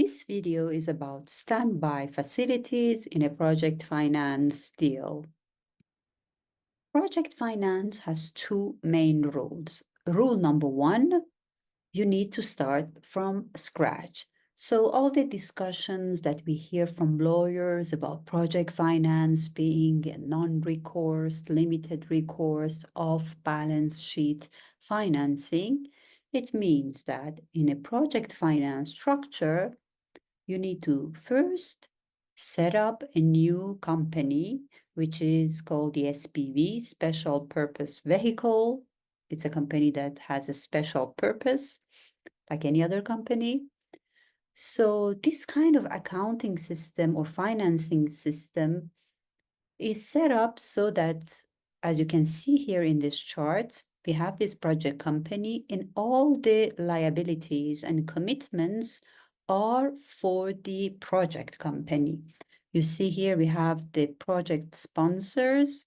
This video is about standby facilities in a project finance deal. Project finance has two main rules. Rule number one, you need to start from scratch. So all the discussions that we hear from lawyers about project finance being a non-recourse, limited recourse, off-balance sheet financing, it means that in a project finance structure, you need to first set up a new company, which is called the SPV, Special Purpose Vehicle. It's a company that has a special purpose, like any other company. So this kind of accounting system or financing system is set up so that, as you can see here in this chart, we have this project company and all the liabilities and commitments are for the project company. You see here we have the project sponsors,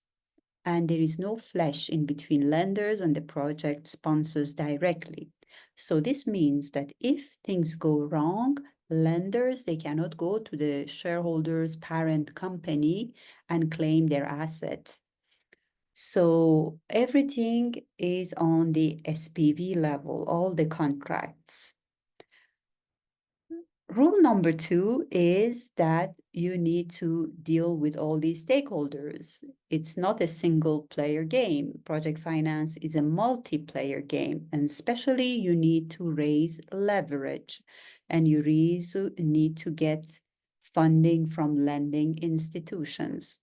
and there is no flesh in between lenders and the project sponsors directly. So this means that if things go wrong, lenders, they cannot go to the shareholders' parent company and claim their asset. So everything is on the SPV level, all the contracts. Rule number two is that you need to deal with all these stakeholders. It's not a single player game. Project finance is a multiplayer game, and especially you need to raise leverage, and you need to get funding from lending institutions.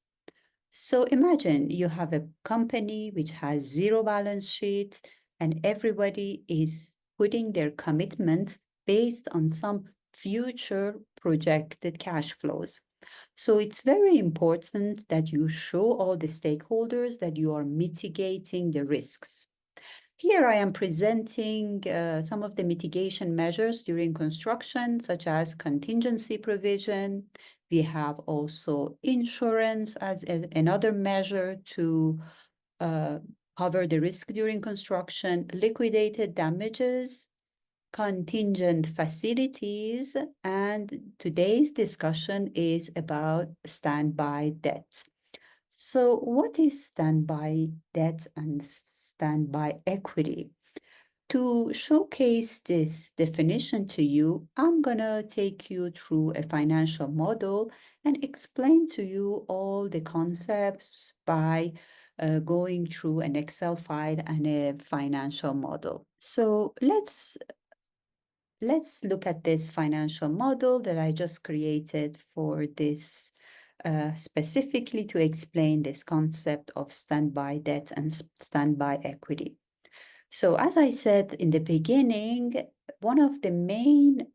So imagine you have a company which has zero balance sheet, and everybody is putting their commitment based on some future projected cash flows. So it's very important that you show all the stakeholders that you are mitigating the risks. Here I am presenting some of the mitigation measures during construction, such as contingency provision. We have also insurance as another measure to cover the risk during construction, liquidated damages, contingent facilities, and today's discussion is about standby debt. So what is standby debt and standby equity? To showcase this definition to you, I'm gonna take you through a financial model and explain to you all the concepts by going through an Excel file and a financial model. So let's look at this financial model that I just created for this specifically to explain this concept of standby debt and standby equity. So as I said in the beginning, one of the main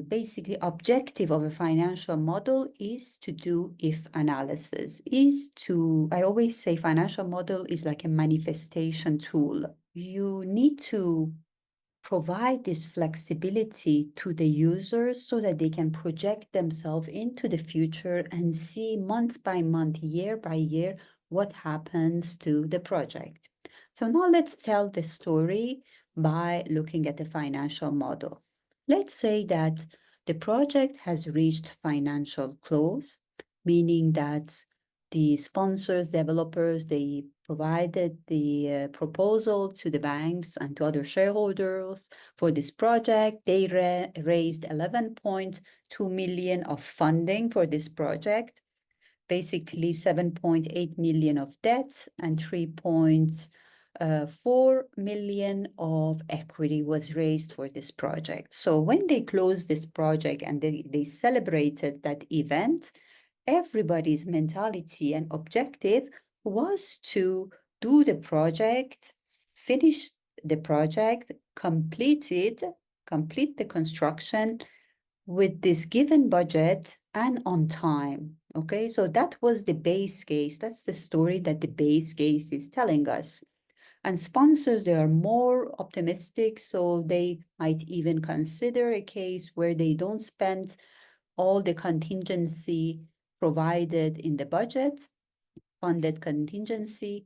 basically objective of a financial model is to do if analysis, I always say financial model is like a manifestation tool. You need to provide this flexibility to the users so that they can project themselves into the future and see month by month, year by year, what happens to the project. So now let's tell the story by looking at the financial model. Let's say that the project has reached financial close, meaning that the sponsors, developers, they provided the proposal to the banks and to other shareholders for this project. They raised 11.2 million of funding for this project, basically 7.8 million of debt and 3.4 million of equity was raised for this project. So when they closed this project and they celebrated that event, everybody's mentality and objective was to do the project, finish the project, complete the construction with this given budget and on time. Okay, so that was the base case. That's the story that the base case is telling us. And sponsors, they are more optimistic, so they might even consider a case where they don't spend all the contingency provided in the budget, funded contingency,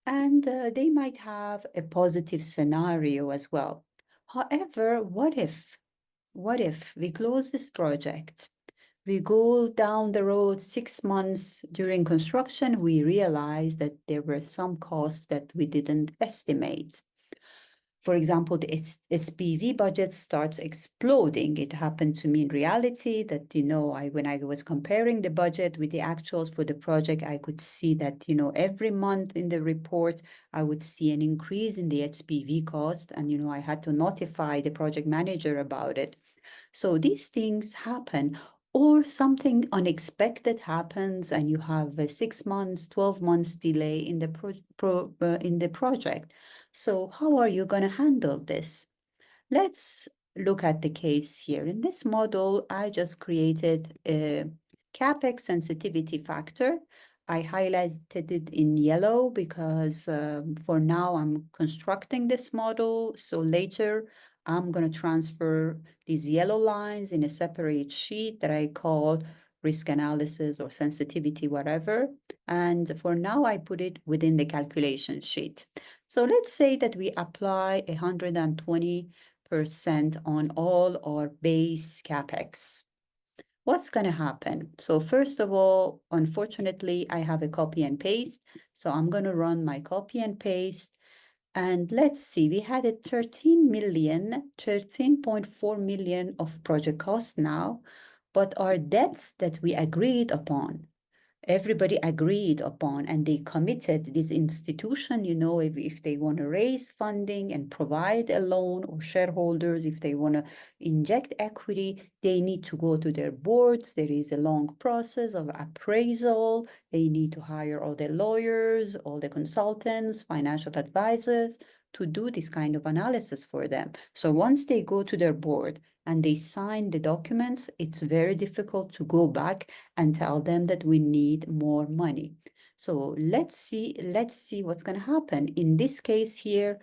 and they might have a positive scenario as well. However, what if what if we close this project? We go down the road 6 months during construction, we realize that there were some costs that we didn't estimate. For example, the SPV budget starts exploding. It happened to me in reality that, when I was comparing the budget with the actuals for the project, I could see that, every month in the report, I would see an increase in the SPV cost. And, I had to notify the project manager about it. So these things happen, or something unexpected happens and you have a 6 months, 12 months delay in the in the project. So how are you going to handle this? Let's look at the case here. In this model, I just created a CapEx sensitivity factor. I highlighted it in yellow because for now I'm constructing this model. So later I'm going to transfer these yellow lines in a separate sheet that I call risk analysis or sensitivity, whatever. And for now, I put it within the calculation sheet. So let's say that we apply 120% on all our base CapEx. What's going to happen? So first of all, unfortunately, I have a copy and paste. So I'm going to run my copy and paste. And let's see, we had a 13.4 million of project cost now, but our debts that we agreed upon, everybody agreed upon, and they committed this institution, if they want to raise funding and provide a loan, or shareholders, if they want to inject equity, they need to go to their boards. There is a long process of appraisal. They need to hire all the lawyers, all the consultants, financial advisors to do this kind of analysis for them. So once they go to their board and they sign the documents, it's very difficult to go back and tell them that we need more money. So let's see what's going to happen. In this case here,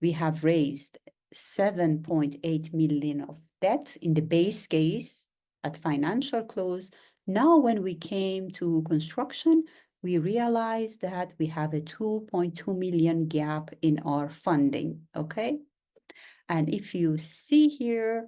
we have raised 7.8 million of debt in the base case at financial close. Now, when we came to construction, we realized that we have a 2.2 million gap in our funding, okay? And if you see here,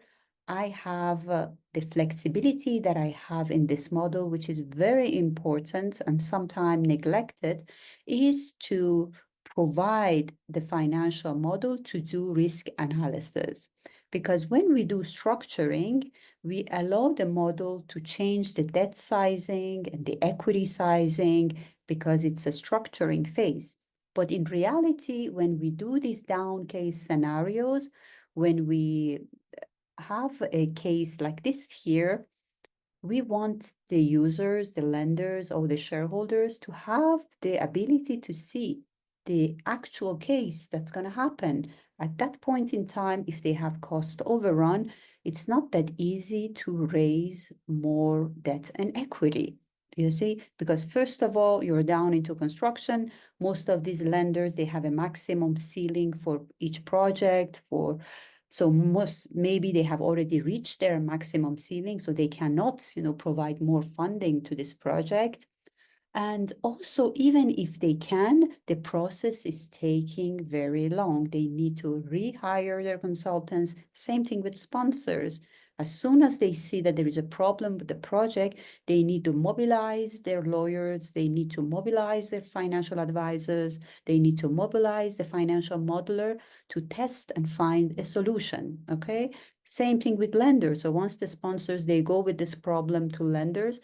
I have the flexibility that I have in this model, which is very important and sometimes neglected, is to provide the financial model to do risk analysis. Because when we do structuring, we allow the model to change the debt sizing and the equity sizing because it's a structuring phase. But in reality, when we do these down case scenarios, when we have a case like this here, we want the users, the lenders, or the shareholders to have the ability to see the actual case that's going to happen. At that point in time, if they have cost overrun, it's not that easy to raise more debt and equity. You see, because first of all, you're down into construction. Most of these lenders, they have a maximum ceiling for each project so maybe they have already reached their maximum ceiling, so they cannot, provide more funding to this project. And also, even if they can, the process is taking very long. They need to rehire their consultants. Same thing with sponsors. As soon as they see that there is a problem with the project, they need to mobilize their lawyers, they need to mobilize their financial advisors, they need to mobilize the financial modeler to test and find a solution, okay? Same thing with lenders. So once the sponsors, they go with this problem to lenders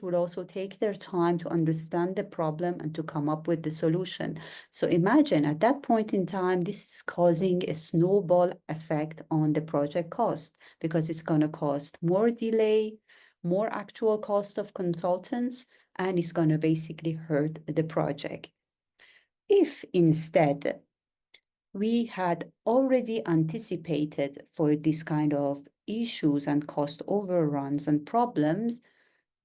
would also take their time to understand the problem and to come up with the solution. So imagine at that point in time, this is causing a snowball effect on the project cost because it's going to cost more delay, more actual cost of consultants, and it's going to basically hurt the project. If instead we had already anticipated for this kind of issues and cost overruns and problems,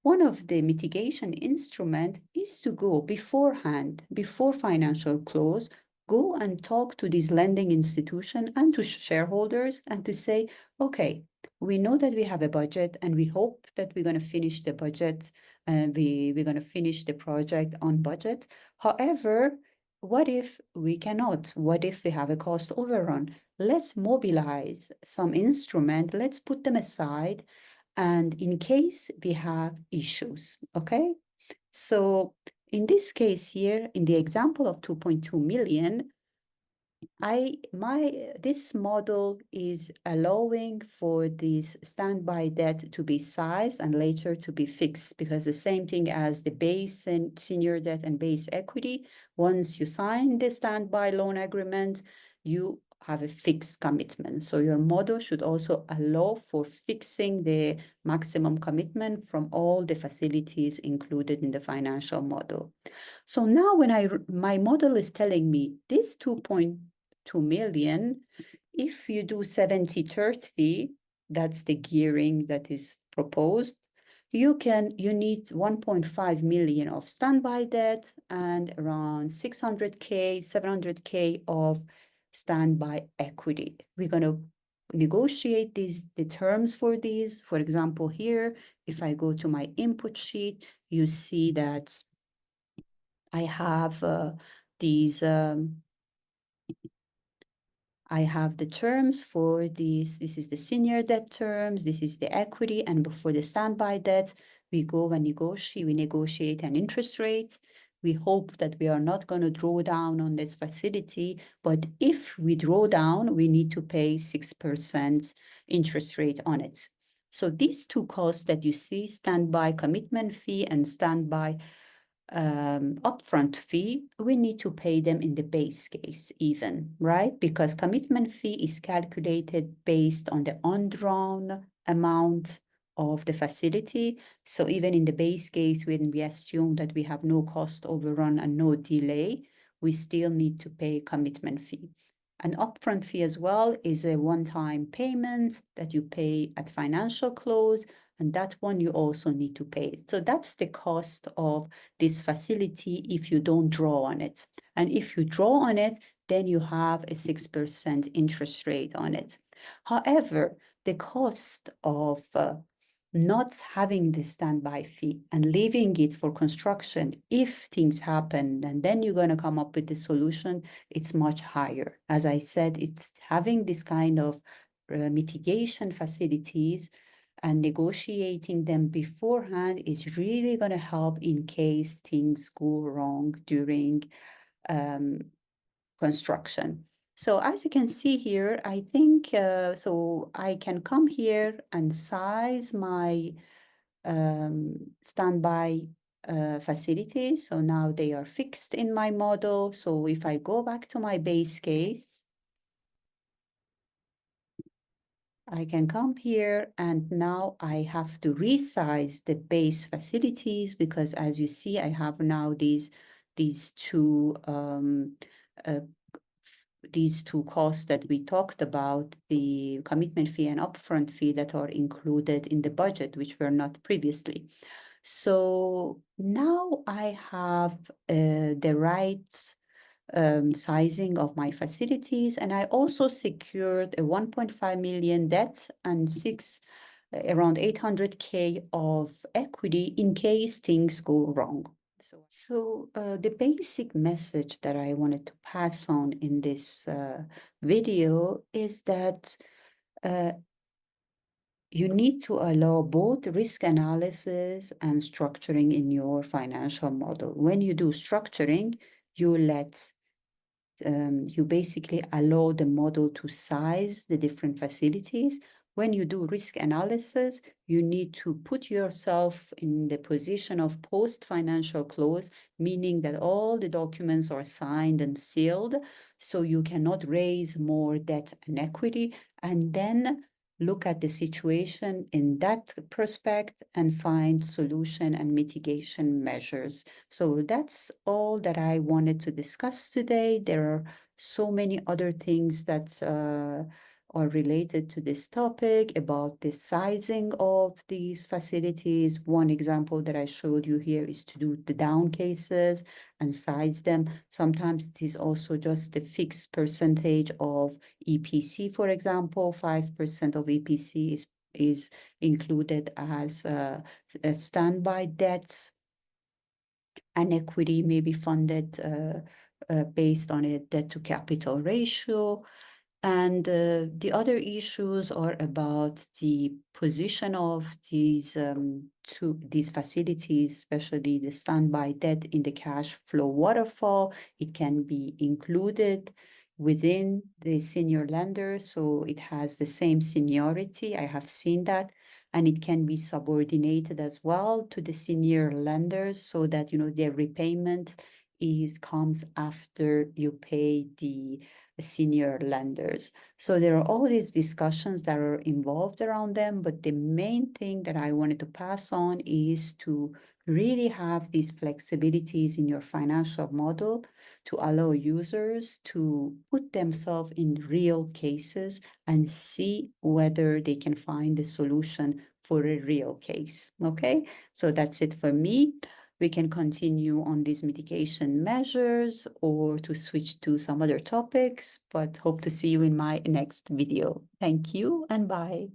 one of the mitigation instruments is to go beforehand, before financial close, go and talk to this lending institution and to shareholders and to say, okay, we know that we have a budget and we hope that we're going to finish the budget and we're going to finish the project on budget. However, what if we cannot? What if we have a cost overrun? let's mobilize some instrument, let's put them aside, and in case we have issues, okay? So in this case here, in the example of 2.2 million, this model is allowing for this standby debt to be sized and later to be fixed, because the same thing as the base and senior debt and base equity, once you sign the standby loan agreement, you have a fixed commitment. So your model should also allow for fixing the maximum commitment from all the facilities included in the financial model. So now when my model is telling me this 2.2 million, if you do 70-30, that's the gearing that is proposed, you need 1.5 million of standby debt and around 600K, 700K of standby equity. We're going to negotiate the terms for these. For example, here, if I go to my input sheet, you see that I have these I have the terms for these. This is the senior debt terms, this is the equity, and for the standby debt, we go and we negotiate an interest rate. We hope that we are not going to draw down on this facility, but if we draw down, we need to pay 6% interest rate on it. So these two costs that you see, standby commitment fee and standby upfront fee, we need to pay them in the base case even, right? Because commitment fee is calculated based on the undrawn amount of the facility. So even in the base case, when we assume that we have no cost overrun and no delay, we still need to pay commitment fee. An upfront fee as well is a one-time payment that you pay at financial close, and that one you also need to pay. So that's the cost of this facility if you don't draw on it. And if you draw on it, then you have a 6% interest rate on it. However, the cost of not having the standby fee and leaving it for construction, if things happen, and then you're going to come up with the solution, it's much higher. As I said, it's having this kind of mitigation facilities and negotiating them beforehand is really going to help in case things go wrong during construction. So as you can see here, I think, so I can come here and size my standby facilities. So now they are fixed in my model. So if I go back to my base case, I can come here and now I have to resize the base facilities because as you see, I have now these two uh, these two costs that we talked about, the commitment fee and upfront fee that are included in the budget, which were not previously. So now I have the right sizing of my facilities, and I also secured a 1.5 million debt and around 800K of equity in case things go wrong. So the basic message that I wanted to pass on in this video is that you need to allow both risk analysis and structuring in your financial model. When you do structuring, you basically allow the model to size the different facilities. When you do risk analysis, you need to put yourself in the position of post-financial close, meaning that all the documents are signed and sealed, so you cannot raise more debt and equity, and then look at the situation in that prospect and find solution and mitigation measures. So that's all that I wanted to discuss today. There are so many other things that are related to this topic about the sizing of these facilities. One example that I showed you here is to do the down cases and size them. Sometimes it is also just a fixed percentage of EPC, for example, 5% of EPC is included as a standby debt, and equity may be funded based on a debt to capital ratio. And the other issues are about the position of these facilities, especially the standby debt in the cash flow waterfall. It can be included within the senior lender, so it has the same seniority. I have seen that. And it can be subordinated as well to the senior lenders so that, their repayment comes after you pay the senior lenders. So there are all these discussions that are involved around them, but the main thing that I wanted to pass on is to really have these flexibilities in your financial model to allow users to put themselves in real cases and see whether they can find a solution for a real case. Okay, so that's it for me. We can continue on these mitigation measures or to switch to some other topics, but hope to see you in my next video. Thank you and bye.